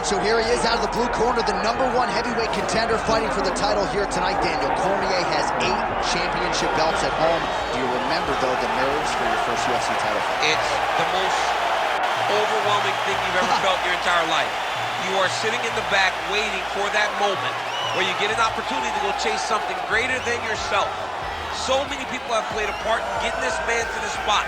right, so here he is out of the blue corner, the #1 heavyweight contender fighting for the title here tonight. Daniel Cormier has 8 championship belts at home. Do you remember, though, the nerves for your first UFC title fight? It's the most overwhelming thing you've ever felt in your entire life. You are sitting in the back waiting for that moment where you get an opportunity to go chase something greater than yourself. So many people have played a part in getting this man to the spot.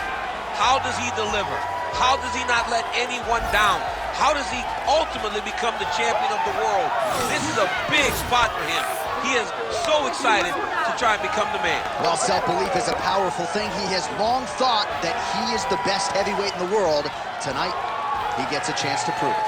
How does he deliver? How does he not let anyone down? How does he ultimately become the champion of the world? This is a big spot for him. He is so excited to try and become the man. Well, self-belief is a powerful thing. He has long thought that he is the best heavyweight in the world. Tonight, he gets a chance to prove it.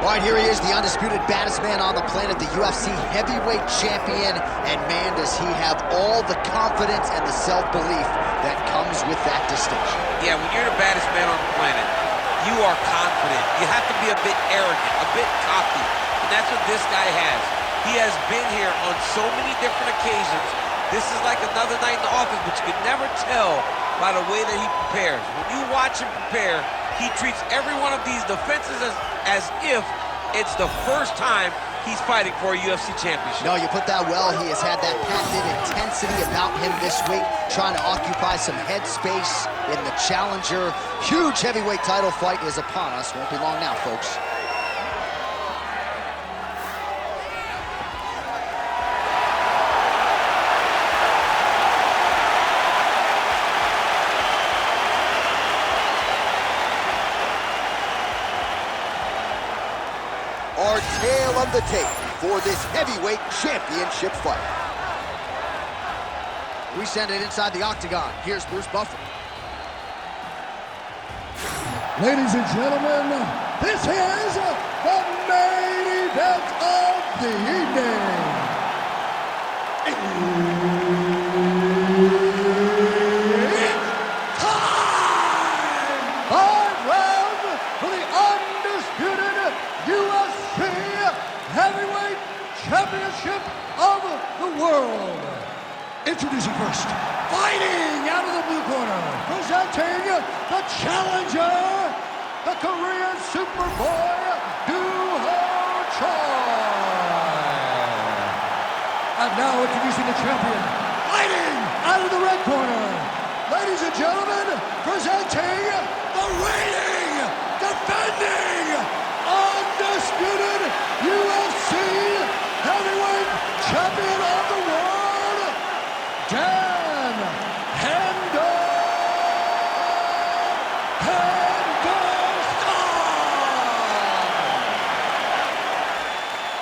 All right, here he is, the undisputed baddest man on the planet, the UFC heavyweight champion. And man, does he have all the confidence and the self-belief that comes with that distinction. Yeah, when you're the baddest man on the planet, you are confident. You have to be a bit arrogant, a bit cocky. And that's what this guy has. He has been here on so many different occasions. This is like another night in the office, but you can never tell by the way that he prepares. When you watch him prepare, he treats every one of these defenses as if it's the first time he's fighting for a UFC championship. No, you put that well. He has had that patented intensity about him this week, trying to occupy some headspace in the challenger. Huge heavyweight title fight is upon us. Won't be long now, folks. Our tale of the tape for this heavyweight championship fight. We send it inside the octagon. Here's Bruce Buffer. Ladies and gentlemen, this is the main event of the evening. It's time! 5 rounds for the undisputed UFC Heavyweight Championship of the world. Introducing first, fighting out of the blue corner, presenting the challenger, the Korean Superboy, Doo-Ho Choi. And now introducing the champion, fighting out of the red corner, ladies and gentlemen, presenting the reigning, defending, undisputed UFC Heavyweight Champion of the world, Dan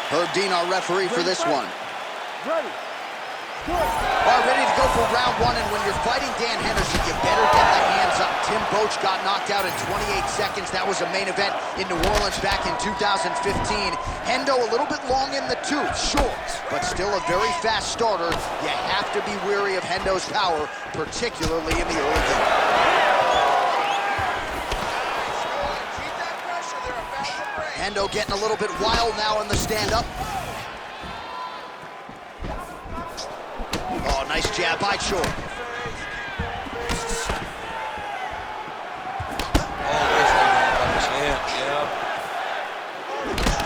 Herb Dean, our referee for this one. Ready. All right, ready to go for round 1, and when you're fighting Dan Henderson, you better get the hands up. Tim Boetsch got knocked out in 28 seconds. That was a main event in New Orleans back in 2015. Hendo a little bit long in the tooth, sure, but still a very fast starter. You have to be wary of Hendo's power, particularly in the early game. Hendo getting a little bit wild now in the stand-up. Oh, nice jab by Choi.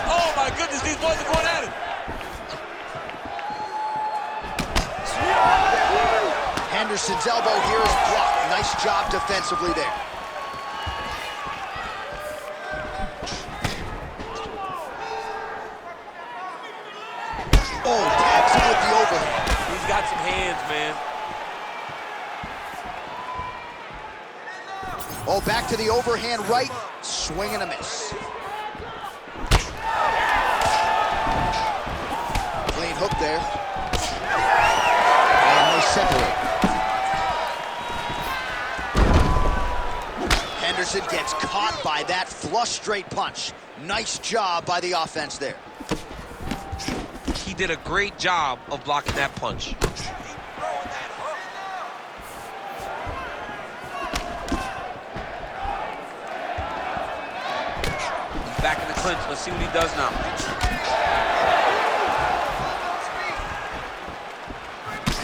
Oh my goodness, these boys are going at it. Henderson's elbow here is blocked. Nice job defensively there. Oh, tags him with the overhand. He's got some hands, man. Oh, back to the overhand right. Swing and a miss. Clean hook there. And they separate. Henderson gets caught by that flush straight punch. Nice job by the offense there. He did a great job of blocking that punch. He's back in the clinch. Let's see what he does now.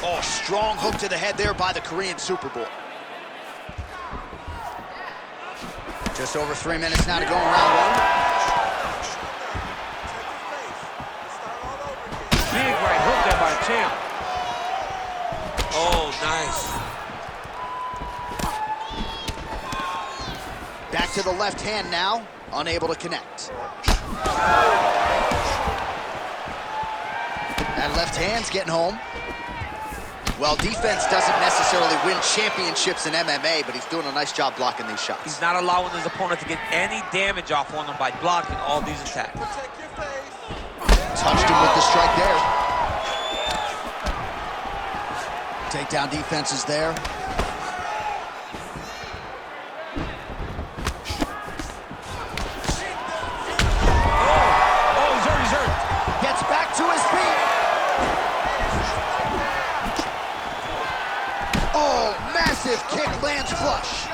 Oh, strong hook to the head there by the Korean Superboy. Just over 3 minutes now to go in round one. Big right hook there by the champ. Oh, nice. Back to the left hand now, unable to connect. That left hand's getting home. Well, defense doesn't necessarily win championships in MMA, but he's doing a nice job blocking these shots. He's not allowing his opponent to get any damage off on him by blocking all these attacks. Touched him with the strike there. Takedown defense is there. Oh, he's hurt. Gets back to his feet. Oh, massive kick lands flush.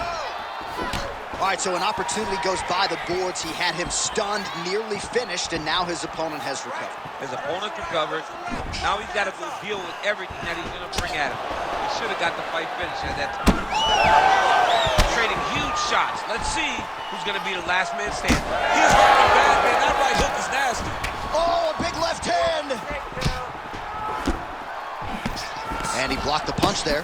All right, so an opportunity goes by the boards. He had him stunned, nearly finished, and now his opponent has recovered. His opponent recovered. Now he's got to go deal with everything that he's going to bring at him. He should have got the fight finished at that time. Trading huge shots. Let's see who's going to be the last man standing. He's hurting bad, man. That right hook is nasty. Oh, a big left hand. And he blocked the punch there.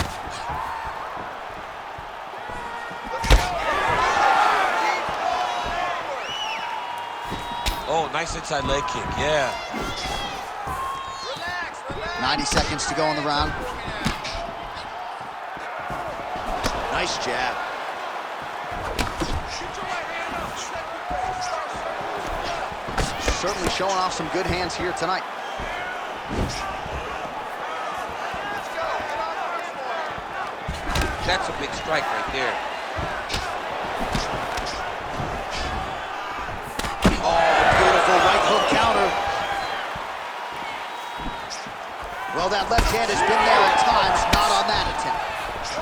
Oh, nice inside leg kick, yeah. 90 seconds to go in the round. Nice jab. Certainly showing off some good hands here tonight. That's a big strike right there. Right hook counter. Well, that left hand has been there at times, not on that attempt.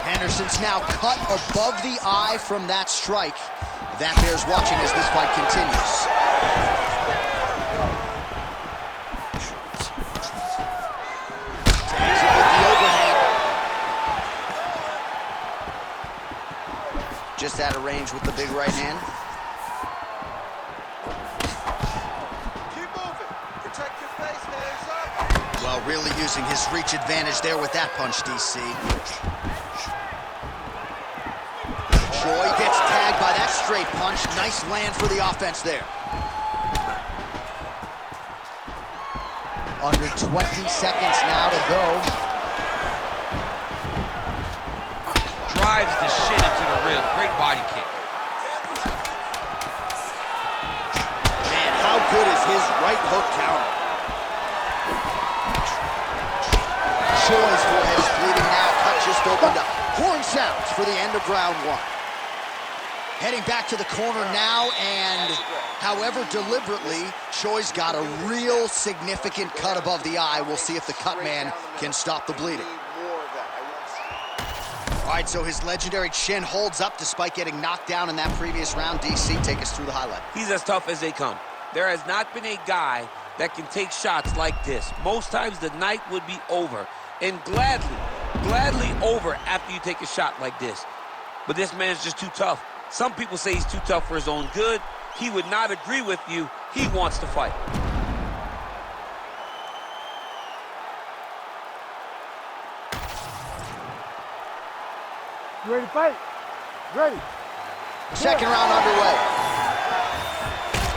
Anderson's now cut above the eye from that strike. That bears watching as this fight continues. Tags it with the overhand. Just out of range with the big right hand. Well, really using his reach advantage there with that punch, DC. Choi gets tagged by that straight punch. Nice land for the offense there. Under 20 seconds now to go. Drives the shin into the rib. Great body kick. Man, how good is his right hook counter? Choi's forehead is bleeding now. Cut just opened up. Horn sounds for the end of round one. Heading back to the corner now, and however deliberately, Choi's got a real significant cut above the eye. We'll see if the cut man can stop the bleeding. All right, so his legendary chin holds up despite getting knocked down in that previous round. DC, take us through the highlight. He's as tough as they come. There has not been a guy that can take shots like this. Most times the night would be over. And gladly over after you take a shot like this. But this man's just too tough. Some people say he's too tough for his own good. He would not agree with you. He wants to fight. You ready to fight? Ready. Second round underway.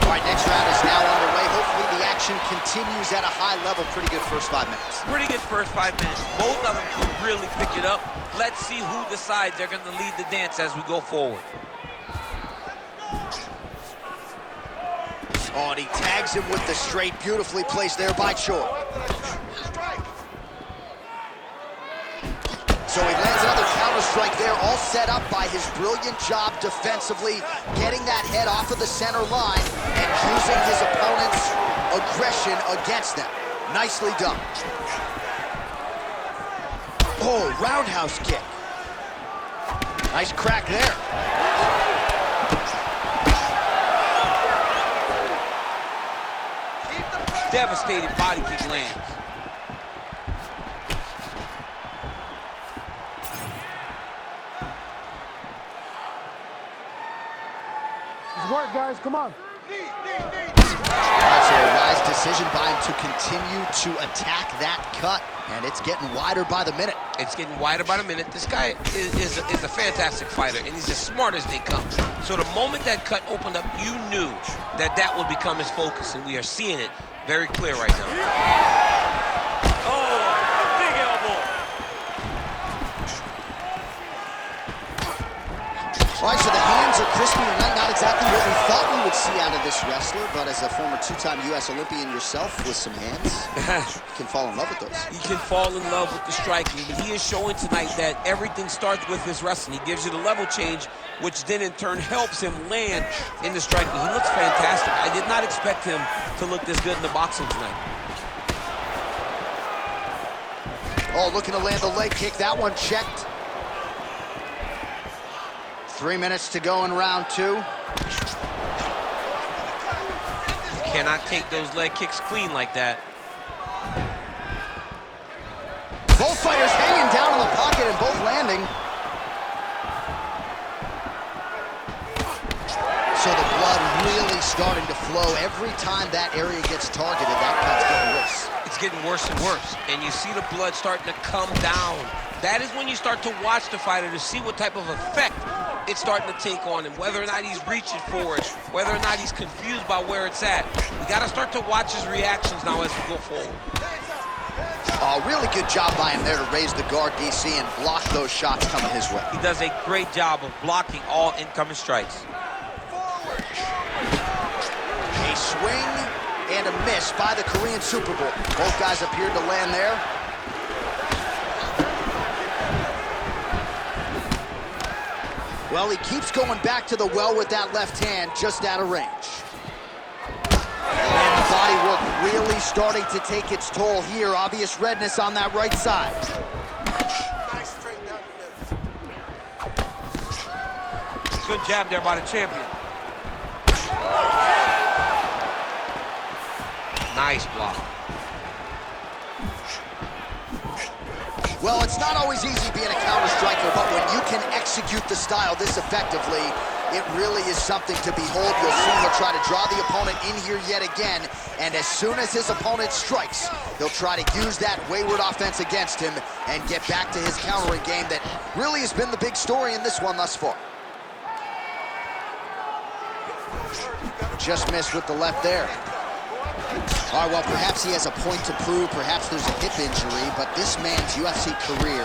All right, next round is now underway. Hopefully the action continues at a high level. Pretty good first 5 minutes. Pretty good first 5 minutes. Both of them can really pick it up. Let's see who decides they're going to lead the dance as we go forward. Oh, and he tags him with the straight. Beautifully placed there by Choi. So he lands another counter strike there, all set up by his brilliant job defensively, getting that head off of the center line and using his opponent's aggression against them. Nicely done. Oh, roundhouse kick. Nice crack there. Devastating body kick lands. Good work, guys. Come on. That's a wise decision by him to continue to attack that cut, and it's getting wider by the minute. It's getting wider by the minute. This guy is a fantastic fighter, and he's as smart as they come. So the moment that cut opened up, you knew that that would become his focus, and we are seeing it very clear right now. Oh, big elbow. All right, so the hands are crispy tonight. Not exactly what we thought we would see out of this wrestler, but as a former two-time U.S. Olympian yourself with some hands, you can fall in love with those. He can fall in love with the striking, but he is showing tonight that everything starts with his wrestling. He gives you the level change, which then in turn helps him land in the striking. He looks fantastic. I did not expect him to look this good in the boxing tonight. Oh, looking to land the leg kick. That one checked. 3 minutes to go in round 2. You cannot take those leg kicks clean like that. Both fighters hanging down in the pocket and both landing. So the blood really starting to flow. Every time that area gets targeted, that cut's getting worse. It's getting worse and worse, and you see the blood starting to come down. That is when you start to watch the fighter to see what type of effect it's starting to take on him, whether or not he's reaching for it, whether or not he's confused by where it's at. We got to start to watch his reactions now as we go forward. Oh, really good job by him there to raise the guard, DC, and block those shots coming his way. He does a great job of blocking all incoming strikes. A swing and a miss by the Korean Super Bowl. Both guys appeared to land there. Well, he keeps going back to the well with that left hand, just out of range. And the body work really starting to take its toll here. Obvious redness on that right side. Good jab there by the champion. Nice block. Well, it's not always easy being a counter striker, but when you can execute the style this effectively, it really is something to behold. You'll see he'll try to draw the opponent in here yet again, and as soon as his opponent strikes, he'll try to use that wayward offense against him and get back to his countering game that really has been the big story in this one thus far. Just missed with the left there. All right, well, perhaps he has a point to prove, perhaps there's a hip injury, but this man's UFC career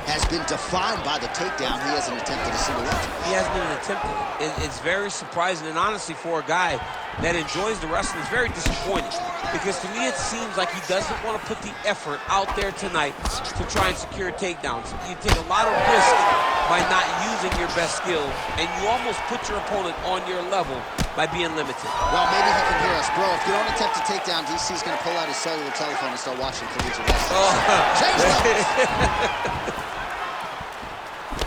has been defined by the takedown. He hasn't attempted a single one. He hasn't even attempted it. It's very surprising, and honestly, for a guy that enjoys the wrestling, it's very disappointing. Because to me, it seems like he doesn't want to put the effort out there tonight to try and secure takedowns. You take a lot of risk by not using your best skill, and you almost put your opponent on your level by being limited. Well, maybe he can hear us. Bro, if you don't attempt a takedown, DC's going to pull out his cellular telephone and start watching collegiate wrestling. Change levels.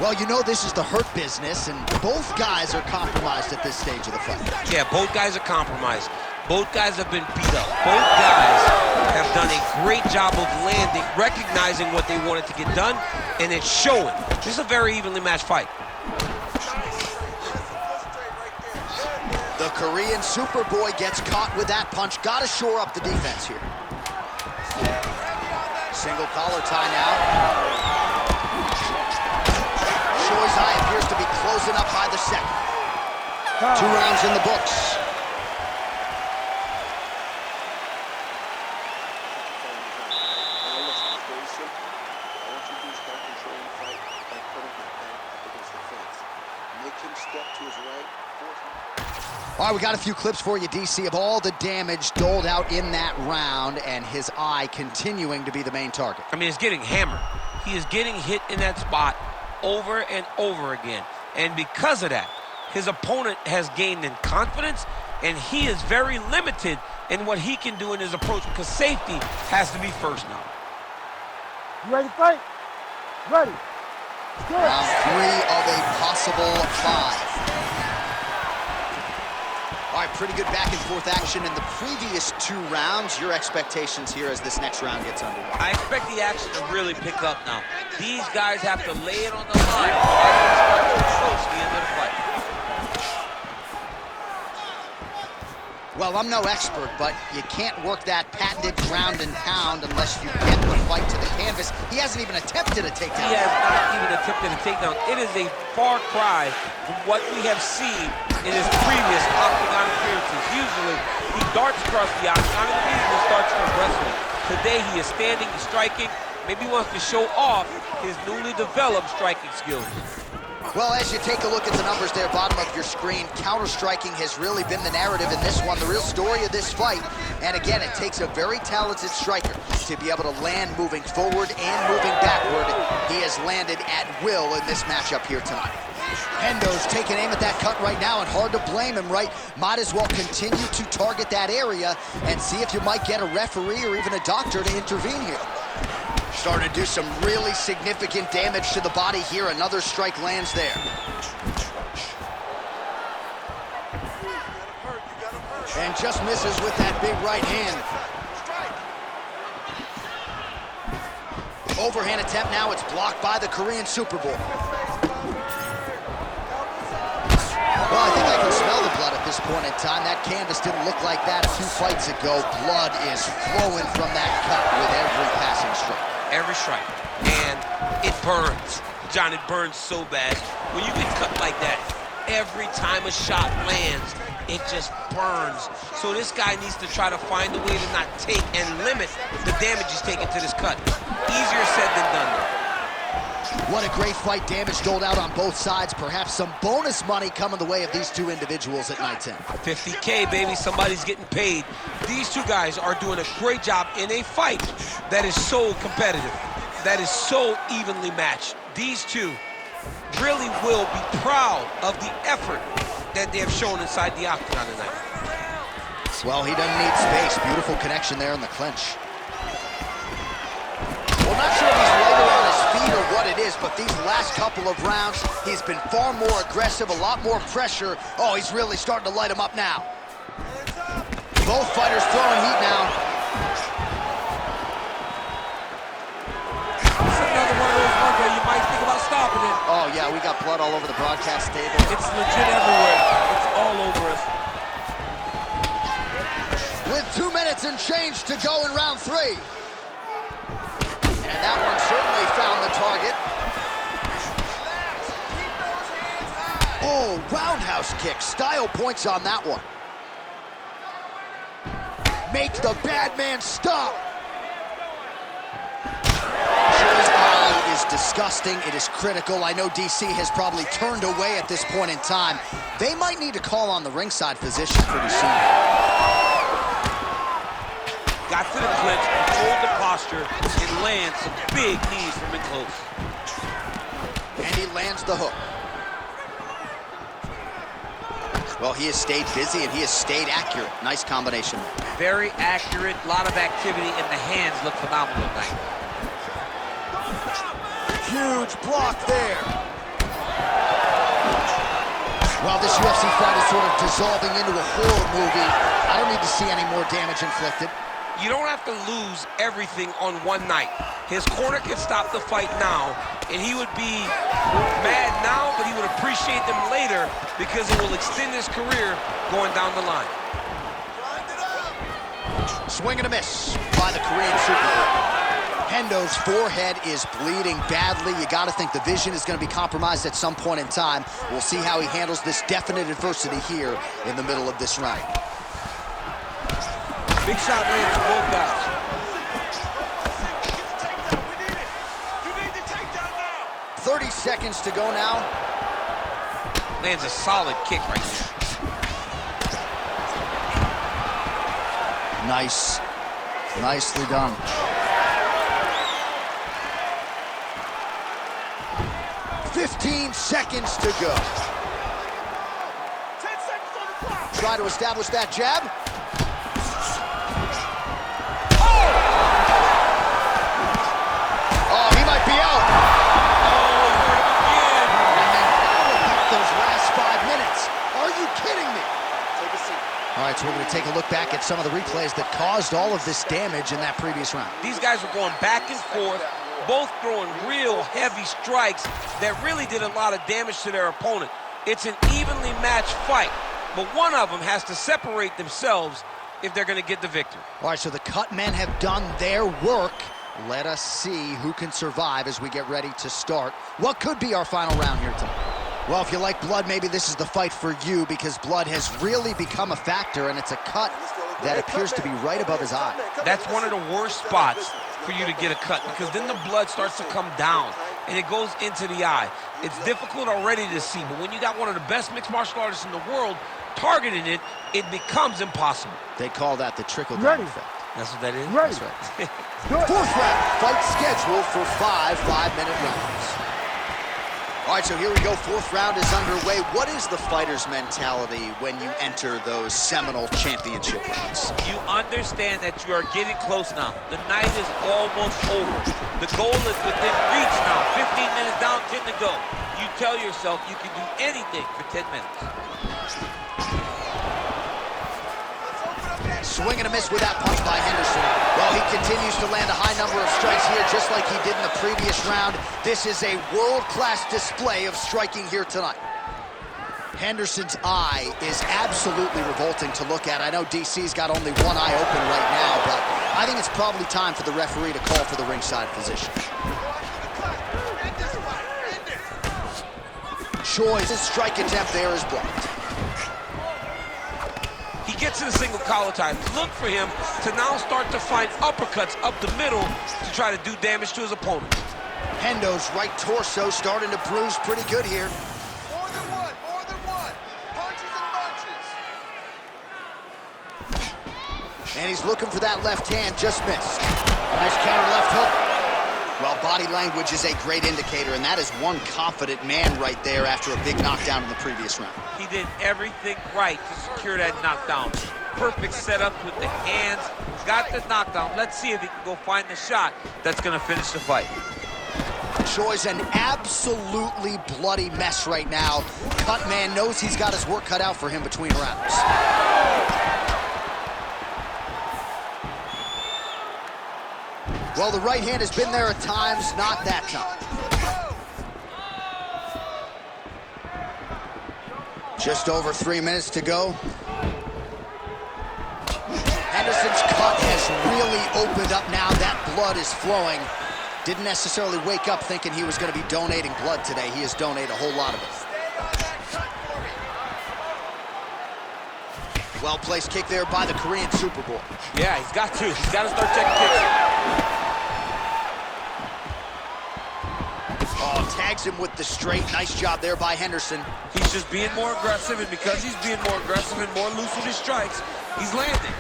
Well, you know this is the hurt business, and both guys are compromised at this stage of the fight. Yeah, both guys are compromised. Both guys have been beat up. Both guys have done a great job of landing, recognizing what they wanted to get done, and it's showing. This is a very evenly matched fight. The Korean Superboy gets caught with that punch. Got to shore up the defense here. Single collar tie now. Shoi's eye appears to be closing up by the second. 2 rounds in the books. All right, we got a few clips for you, DC, of all the damage doled out in that round, and his eye continuing to be the main target. I mean, he's getting hammered. He is getting hit in that spot over and over again. And because of that, his opponent has gained in confidence And he is very limited in what he can do in his approach because safety has to be first now. You ready to fight? Ready. Good. Round 3 of a possible 5. All right, pretty good back-and-forth action in the previous 2 rounds. Your expectations here as this next round gets underway? I expect the action to really pick up now. These guys have to lay it on the line as they start to approach the end of the fight. Well, I'm no expert, but you can't work that patented ground and pound unless you get the fight to the canvas. He hasn't even attempted a takedown. He has not even attempted a takedown. It is a far cry from what we have seen in his previous octagon appearances. Usually, he darts across the octagon and immediately starts to wrestle. Today, he is standing, he's striking. Maybe he wants to show off his newly developed striking skills. Well, as you take a look at the numbers there, bottom of your screen, counter-striking has really been the narrative in this one, the real story of this fight. And again, it takes a very talented striker to be able to land moving forward and moving backward. He has landed at will in this matchup here tonight. Hendo's taking aim at that cut right now, and hard to blame him, right? Might as well continue to target that area and see if you might get a referee or even a doctor to intervene here. Starting to do some really significant damage to the body here. Another strike lands there. And just misses with that big right hand. Overhand attempt now. It's blocked by the Korean Super Bowl. Well, I think I can smell the blood at this point in time. That canvas didn't look like that a few fights ago. Blood is flowing from that cut with every passing strike. Every strike, and it burns. John, it burns so bad. When you get cut like that, every time a shot lands, it just burns. So this guy needs to try to find a way to not take and limit the damage he's taking to this cut. Easier said than done, though. What a great fight. Damage doled out on both sides. Perhaps some bonus money coming the way of these 2 individuals at night's end. $50K, baby. Somebody's getting paid. These 2 guys are doing a great job in a fight that is so competitive, that is so evenly matched. These 2 really will be proud of the effort that they have shown inside the octagon tonight. Well, he doesn't need space. Beautiful connection there in the clinch. Well, not sure if he's lighter on his feet or what it is, but these last couple of rounds, he's been far more aggressive, a lot more pressure. Oh, he's really starting to light him up now. Both fighters throwing heat now. It's another one of those ones where you might think about stopping it. Oh, yeah, we got blood all over the broadcast table. It's legit everywhere. It's all over us. With 2 minutes and change to go in round 3. And that one certainly found the target. Oh, roundhouse kick. Style points on that one. Make the bad man stop. His eye is disgusting. It is critical. I know DC has probably turned away at this point in time. They might need to call on the ringside physician pretty soon. Got to the clinch, controlled the posture, and lands some big knees from in close. And he lands the hook. Well, he has stayed busy and he has stayed accurate. Nice combination. Very accurate, a lot of activity, and the hands look phenomenal tonight. Huge block there. Well, this UFC fight is sort of dissolving into a horror movie. I don't need to see any more damage inflicted. You don't have to lose everything on one night. His corner can stop the fight now, and he would be mad now, but he would appreciate them later because it will extend his career going down the line. Swing and a miss by the Korean Super Bowl. Hendo's forehead is bleeding badly. You got to think the vision is going to be compromised at some point in time. We'll see how he handles this definite adversity here in the middle of this round. Big shot lands for both guys. 30 seconds to go now. Lands a solid kick right there. Nice. Nicely done. .15 seconds to go. 10 seconds on the clock. try to establish that jab. Oh, he might be out. Those last 5 minutes. Are you kidding me? Take a seat. All right, so we're going to take a look back at some of the replays that caused all of this damage in that previous round. These guys were going back and forth, both throwing real heavy strikes that really did a lot of damage to their opponent. It's an evenly matched fight, but one of them has to separate themselves if they're going to get the victory. All right, so the cut men have done their work. Let us see who can survive as we get ready to start what could be our final round here tonight. Well, if you like blood, maybe this is the fight for you, because blood has really become a factor, and it's a cut that appears to be right above his eye. That's one of the worst spots for you to get a cut, because then the blood starts to come down and it goes into the eye. It's difficult already to see, but when you got one of the best mixed martial artists in the world targeting it, it becomes impossible. They call that the trickle-down effect. That's what that is? Ready. That's right. Fourth round, fight scheduled for 5 5-minute rounds. All right, so here we go. Fourth round is underway. What is the fighter's mentality when you enter those seminal championship rounds? You understand that you are getting close now. The night is almost over. The goal is within reach now. 15 minutes down, 10 to go. You tell yourself you can do anything for 10 minutes. Swing and a miss with that punch by Henderson. Well, he continues to land a high number of strikes here, just like he did in the previous round. This is a world-class display of striking here tonight. Henderson's eye is absolutely revolting to look at. I know DC's got only one eye open right now, but I think it's probably time for the referee to call for the ringside physician. Choi's strike attempt there is blocked. He gets to the single collar tie. Look for him to now start to find uppercuts up the middle to try to do damage to his opponent. Hendo's right torso starting to bruise pretty good here. More than one. Punches and bunches. And he's looking for that left hand, just missed. Nice counter left hook. Well, body language is a great indicator, and that is one confident man right there after a big knockdown in the previous round. He did everything right to secure that knockdown. Perfect setup with the hands. He's got the knockdown. Let's see if he can go find the shot that's going to finish the fight. Choi's an absolutely bloody mess right now. Cut man knows he's got his work cut out for him between rounds. Well, the right hand has been there at times, not that time. Just over 3 minutes to go. Henderson's cut has really opened up now. That blood is flowing. Didn't necessarily wake up thinking he was going to be donating blood today. He has donated a whole lot of it. Well-placed kick there by the Korean Superboy. Yeah, he's got to. He's got to start checking kicks. Oh, tags him with the straight. Nice job there by Henderson. He's just being more aggressive, and because he's being more aggressive and more loose with his strikes, he's landing.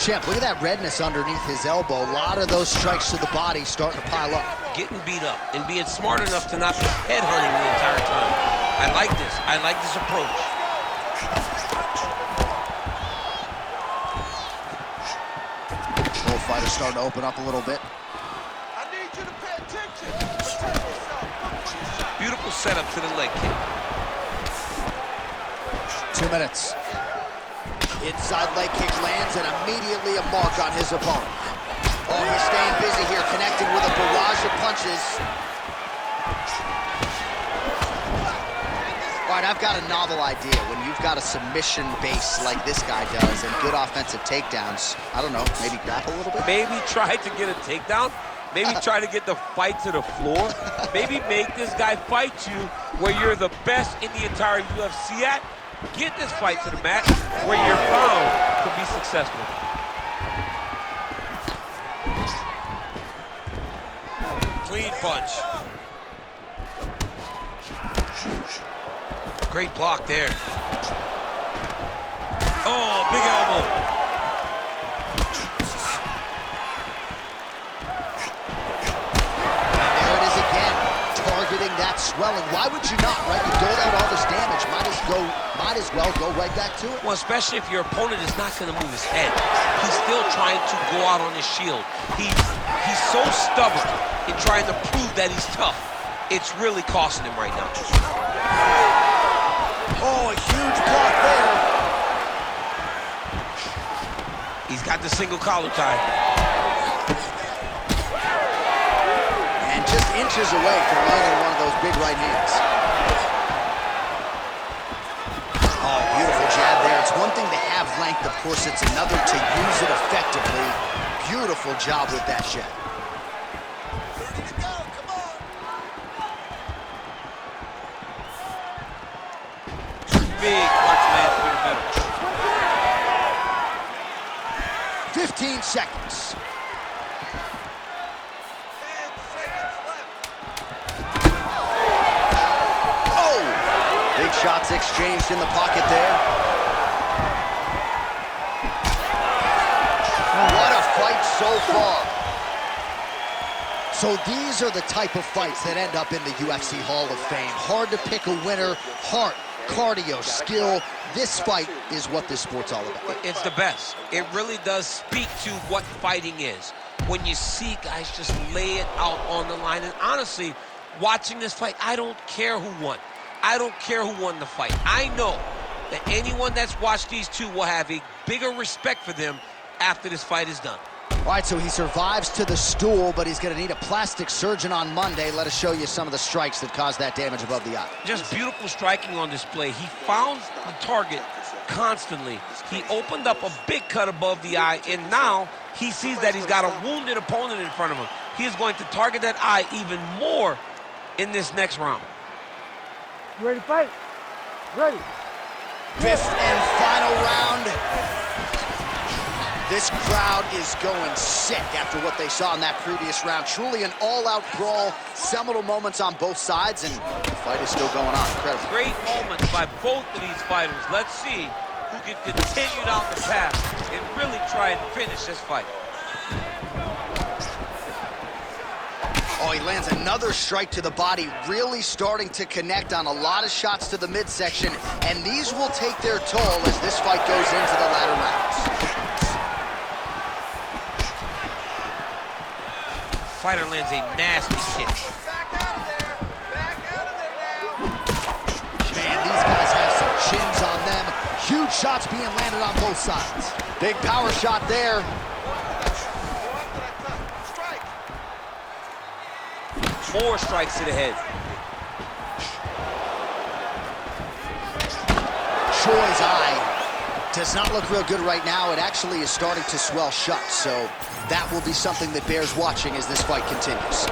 Champ, look at that redness underneath his elbow. A lot of those strikes to the body starting to pile up. Getting beat up and being smart enough to not be headhunting the entire time. I like this. I like this approach. Both fighters starting to open up a little bit. I need you to pay attention. Protect yourself. Beautiful setup to the leg kick. 2 minutes. Inside leg kick lands and immediately a mark on his opponent. Oh, he's staying busy here, connecting with a barrage of punches. All right, I've got a novel idea. When you've got a submission base like this guy does and good offensive takedowns, I don't know, maybe grapple a little bit? Maybe try to get a takedown. Maybe try to get the fight to the floor. Maybe make this guy fight you where you're the best in the entire UFC at. Get this fight to the mat where you're found to be successful. Clean punch. Great block there. Oh, big elbow. And there it is again, targeting that swelling. Why would you not, right? You doled out all this damage. Might as well go right back to it. Well, especially if your opponent is not going to move his head. He's still trying to go out on his shield. He's so stubborn in trying to prove that he's tough. It's really costing him right now. Oh, a huge block there. He's got the single collar tie. And just inches away from landing one of those big right hands. Oh, beautiful jab there. It's one thing to have length, of course, it's another to use it effectively. Beautiful job with that jab. Big punch lands through the middle. 15 seconds. 10 seconds left. Oh! Big shots exchanged in the pocket there. What a fight so far. So these are the type of fights that end up in the UFC Hall of Fame. Hard to pick a winner. Heart, cardio, skill. This fight is what this sport's all about. It's the best. It really does speak to what fighting is. When you see guys just lay it out on the line. And honestly, watching this fight, I don't care who won. I don't care who won the fight. I know that anyone that's watched these two will have a bigger respect for them after this fight is done. All right, so he survives to the stool, but he's going to need a plastic surgeon on Monday. Let us show you some of the strikes that caused that damage above the eye. Just beautiful striking on display. He found the target constantly. He opened up a big cut above the eye, and now he sees that he's got a wounded opponent in front of him. He is going to target that eye even more in this next round. You ready to fight? Ready. Fifth and final round. This crowd is going sick after what they saw in that previous round. Truly an all-out brawl, seminal moments on both sides, and the fight is still going on. Incredible. Great moments by both of these fighters. Let's see who can continue down the path and really try and finish this fight. Oh, he lands another strike to the body, really starting to connect on a lot of shots to the midsection, and these will take their toll as this fight goes into the latter rounds. Fighter lands a nasty kick. Back out of there. Back out of there now. Man, these guys have some chins on them. Huge shots being landed on both sides. Big power shot there. Strike. More strikes to the head. Choi's eye does not look real good right now. It actually is starting to swell shut, so that will be something that bears watching as this fight continues.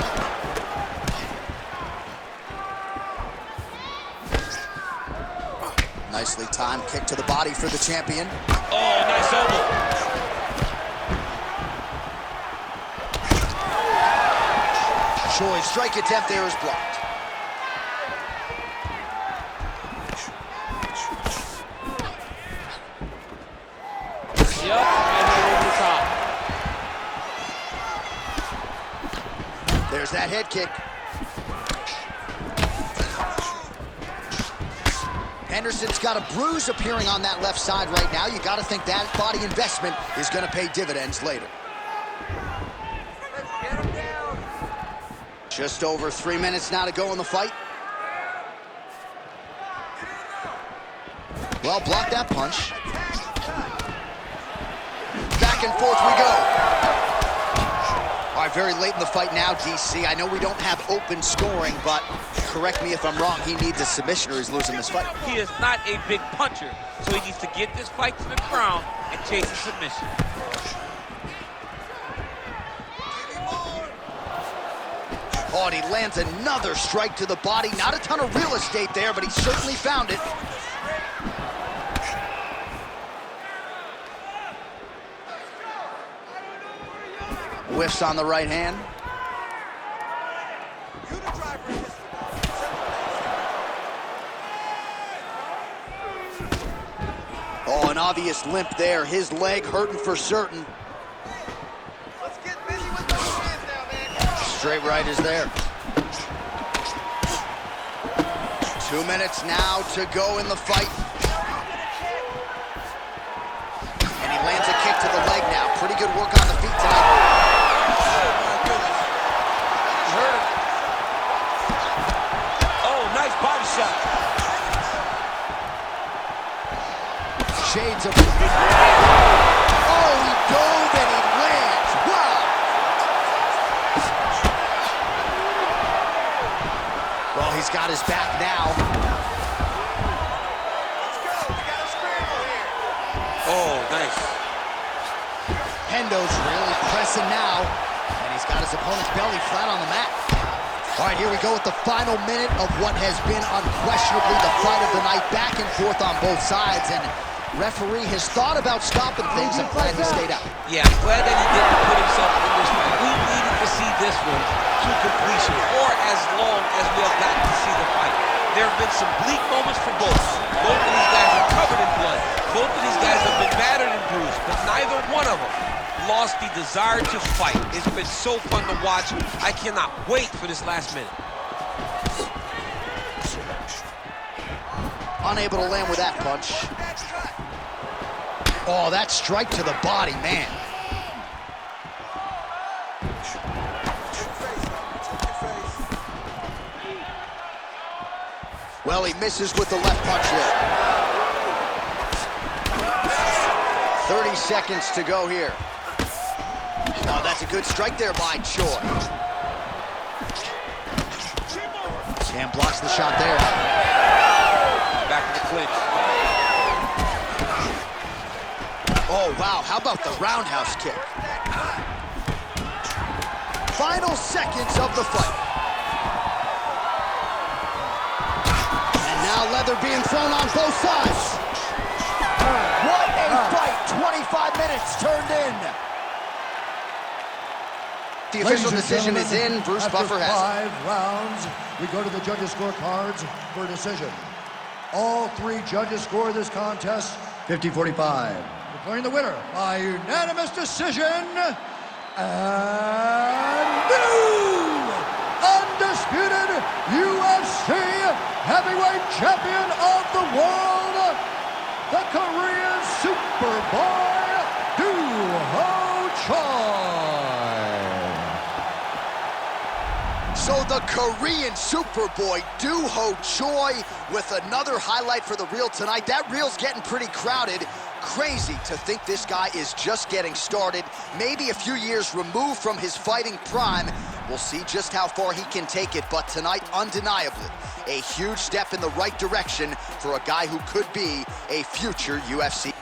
Nicely timed kick to the body for the champion. Oh, nice elbow. Choi's strike attempt there is blocked. Yup, and over the top. There's that head kick. Henderson's got a bruise appearing on that left side right now. You got to think that body investment is going to pay dividends later. Let's get him down. Just over 3 minutes now to go in the fight. Well, block that punch. Back and forth we go. All right, very late in the fight now, DC. I know we don't have open scoring, but correct me if I'm wrong, he needs a submission or he's losing this fight. He is not a big puncher, so he needs to get this fight to the ground and chase a submission. Oh, and he lands another strike to the body. Not a ton of real estate there, but he certainly found it. Whiffs on the right hand. You the driver in this one. Oh, an obvious limp there. His leg hurting for certain. Let's get busy with those hands now, man. Straight right is there. 2 minutes now to go in the fight. And he lands a kick to the leg now. Pretty good work on the feet tonight. Oh, my goodness. He hurt him. Oh, nice body shot. Shades of... Oh, he dove and he lands. Wow. Well, he's got his back now. Let's go. We got a scramble here. Oh, nice. Hendo's really pressing now. And he's got his opponent's belly flat on the mat. All right, here we go with the final minute of what has been unquestionably the fight of the night. Back and forth on both sides. And referee has thought about stopping things. I'm glad he stayed out. Yeah, I'm glad that he didn't put himself in this fight. We needed to see this one to completion, or as long as we have gotten to see the fight. There have been some bleak moments for both. Both of these guys are covered in blood. Both of these guys have been battered and bruised, but neither one of them lost the desire to fight. It's been so fun to watch. I cannot wait for this last minute. Unable to land with that punch. Oh, that strike to the body, man. Well, he misses with the left punch there. 30 seconds to go here. Oh, that's a good strike there by Choi. Sam blocks the shot there. Back to the clinch. Oh, wow, how about the roundhouse kick? Final seconds of the fight. And now leather being thrown on both sides. What a fight, 25 minutes turned in. The official decision is in, Bruce Buffer has it. 5 rounds, we go to the judges' scorecards for a decision. All 3 judges score this contest 50-45. Declaring the winner by unanimous decision, and new undisputed UFC heavyweight champion of the world, the Korean Superboy, Do-Ho Choi. So the Korean Superboy, Do-Ho Choi, with another highlight for the reel tonight. That reel's getting pretty crowded. Crazy to think this guy is just getting started, maybe a few years removed from his fighting prime. We'll see just how far he can take it, but tonight, undeniably, a huge step in the right direction for a guy who could be a future UFC